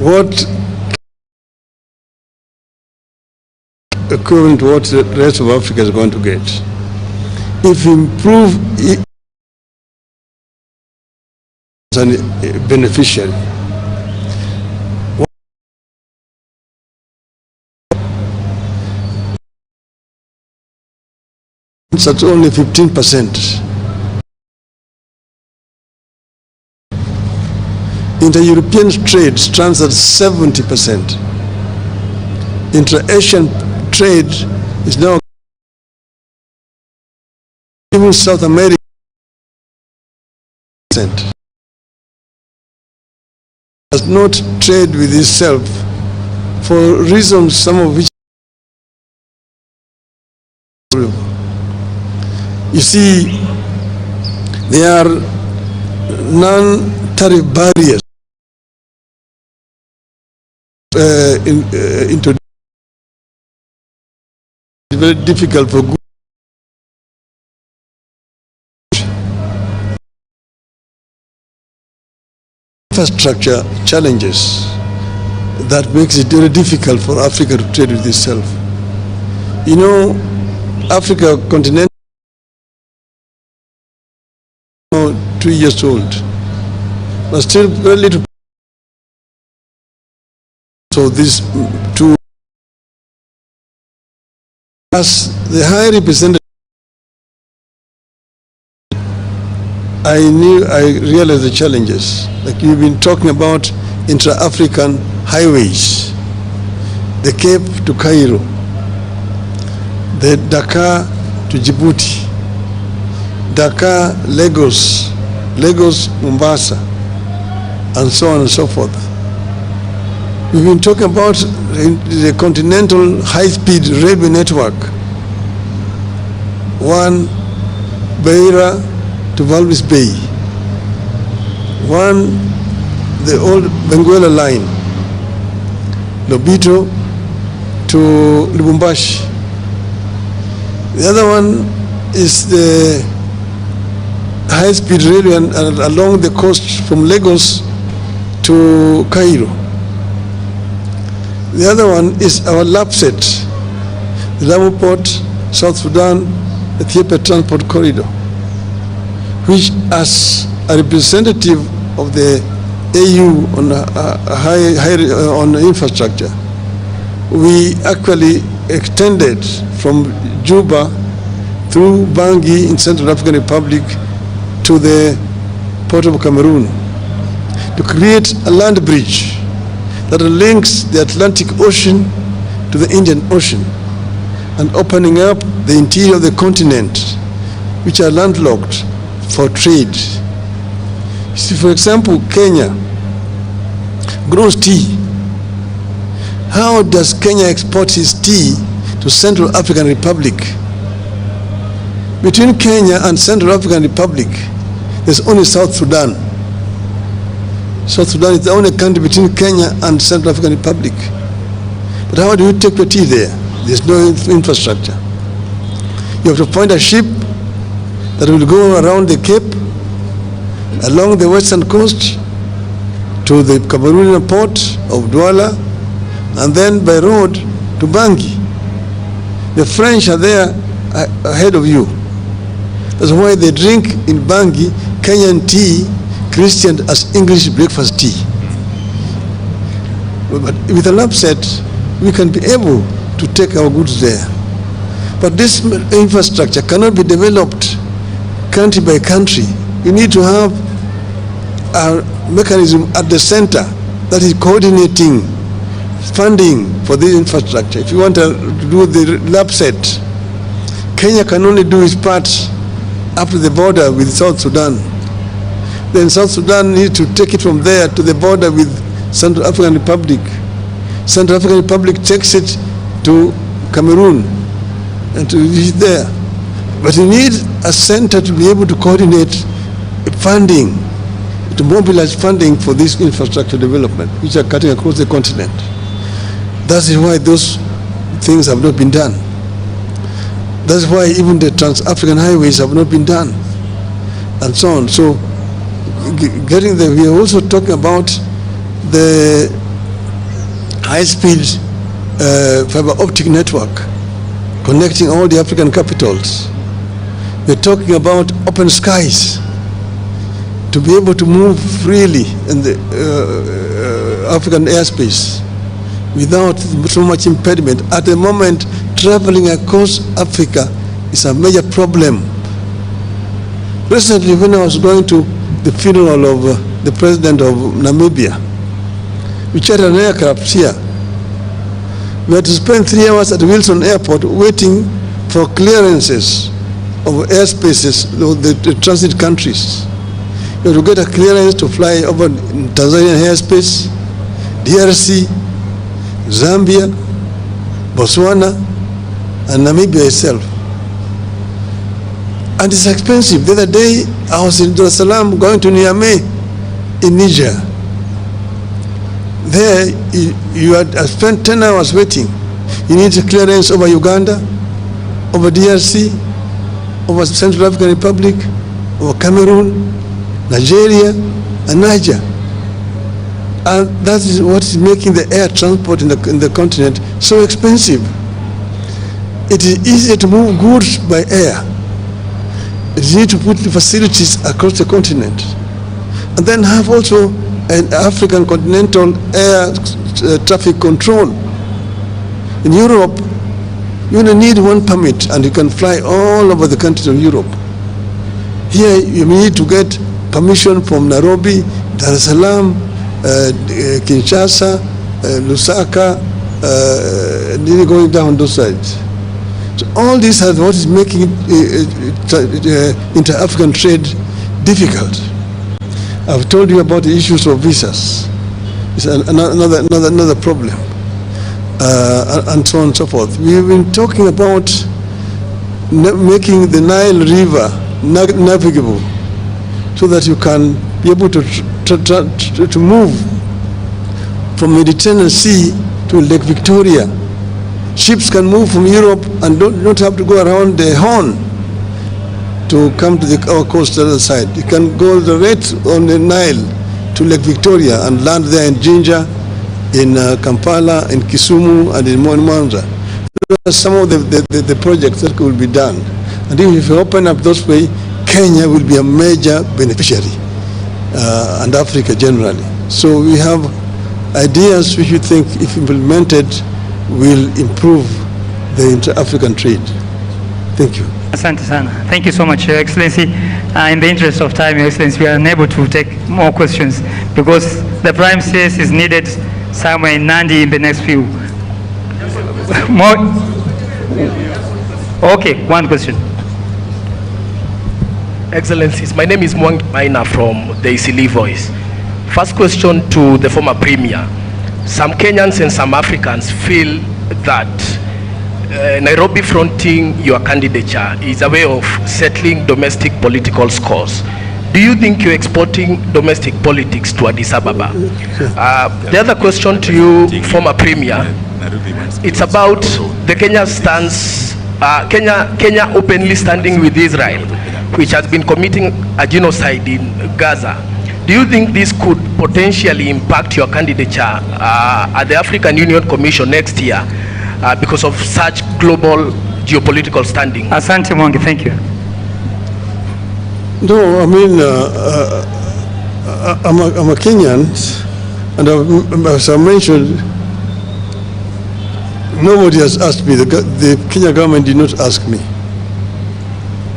what equivalent to what the rest of Africa is going to get. If we improve as a beneficiary, that's only 15%. Inter-European trade stands at 70%. Intra-Asian trade is now, even South America, does not trade with itself for reasons, some of which you see, there are non-tariff barriers into it's very difficult for good infrastructure challenges that makes it very difficult for Africa to trade with itself. You know, Africa continent 2 years old, but still very little. So these two, as the High Representative, I realized the challenges. Like you've been talking about intra-African highways, the Cape to Cairo, the Dakar to Djibouti, Dakar, Lagos, Lagos, Mombasa, and so on and so forth. We've been talking about the continental high-speed railway network. One, Beira to Walvis Bay. One, the old Benguela line, Lobito to Lubumbashi. The other one is the high-speed railway along the coast from Lagos to Cairo. The other one is our LAPSET, the Lamu Port, South Sudan, Ethiopia Transport Corridor, which as a representative of the AU on infrastructure, we actually extended from Juba through Bangui in Central African Republic to the Port of Cameroon to create a land bridge that links the Atlantic Ocean to the Indian Ocean and opening up the interior of the continent, which are landlocked for trade. See, for example, Kenya grows tea. How does Kenya export his tea to Central African Republic? Between Kenya and Central African Republic, there's only South Sudan. South Sudan is the only country between Kenya and Central African Republic. But how do you take your tea there? There's no infrastructure. You have to find a ship that will go around the Cape, along the western coast, to the Cameroonian port of Douala, and then by road to Bangui. The French are there ahead of you. That's why they drink in Bangui Kenyan tea, Christian as English breakfast tea. But with a LAPSET, we can be able to take our goods there. But this infrastructure cannot be developed country by country. You need to have a mechanism at the center that is coordinating funding for this infrastructure. If you want to do the LAPSET, Kenya can only do its part up to the border with South Sudan. Then South Sudan needs to take it from there to the border with Central African Republic. Central African Republic takes it to Cameroon and to reach there. But you need a center to be able to coordinate funding, to mobilize funding for this infrastructure development, which are cutting across the continent. That is why those things have not been done. That's why even the trans-African highways have not been done, and so on. So, getting there, we are also talking about the high-speed fiber optic network connecting all the African capitals. We're talking about open skies, to be able to move freely in the African airspace without so much impediment. At the moment, traveling across Africa is a major problem. Recently, when I was going to the funeral of the president of Namibia, we chartered an aircraft here. We had to spend 3 hours at Wilson Airport waiting for clearances of airspaces of the transit countries. You have to get a clearance to fly over Tanzanian airspace, DRC, Zambia, Botswana, and Namibia itself. And it's expensive. The other day, I was in Dar es Salaam going to Niamey in Niger. There, you had spent 10 hours waiting. You need a clearance over Uganda, over DRC, over Central African Republic, over Cameroon, Nigeria, and Niger. And that is what is making the air transport in the continent so expensive. It is easier to move goods by air. You need to put the facilities across the continent. And then have also an African continental air traffic control. In Europe, you only need one permit and you can fly all over the countries of Europe. Here, you need to get permission from Nairobi, Dar es Salaam, Kinshasa, Lusaka, going down those sides. So all this is what is making inter-African trade difficult. I've told you about the issues of visas. It's another problem, and so on and so forth. We've been talking about making the Nile River navigable, so that you can be able to move from Mediterranean Sea to Lake Victoria. Ships can move from Europe and don't have to go around the Horn to come to our coast on the other side. You can go direct on the Nile to Lake Victoria and land there in Jinja, in Kampala, in Kisumu, and in Mwanza. Those are some of the projects that could be done. And if you open up those way, Kenya will be a major beneficiary, and Africa generally. So we have ideas which we think, if implemented, will improve the inter-African trade. Thank you. Asante sana. Thank you so much, Your Excellency. In the interest of time, Your Excellency, we are unable to take more questions because the Prime Space is needed somewhere in Nandi in the next few. More? Okay, one question. Excellencies, my name is Mwangi Maina from the Isili Voice. First question to the former Premier. Some Kenyans and some Africans feel that Nairobi fronting your candidature is a way of settling domestic political scores. Do you think you're exporting domestic politics to Addis Ababa? The other question to you, former Premier, it's about the Kenya stance, Kenya openly standing with Israel, which has been committing a genocide in Gaza. Do you think this could potentially impact your candidature at the African Union Commission next year because of such global geopolitical standing? Asante Mwangi, thank you. No, I mean, I'm a Kenyan, and as I mentioned, nobody has asked me. The Kenya government did not ask me.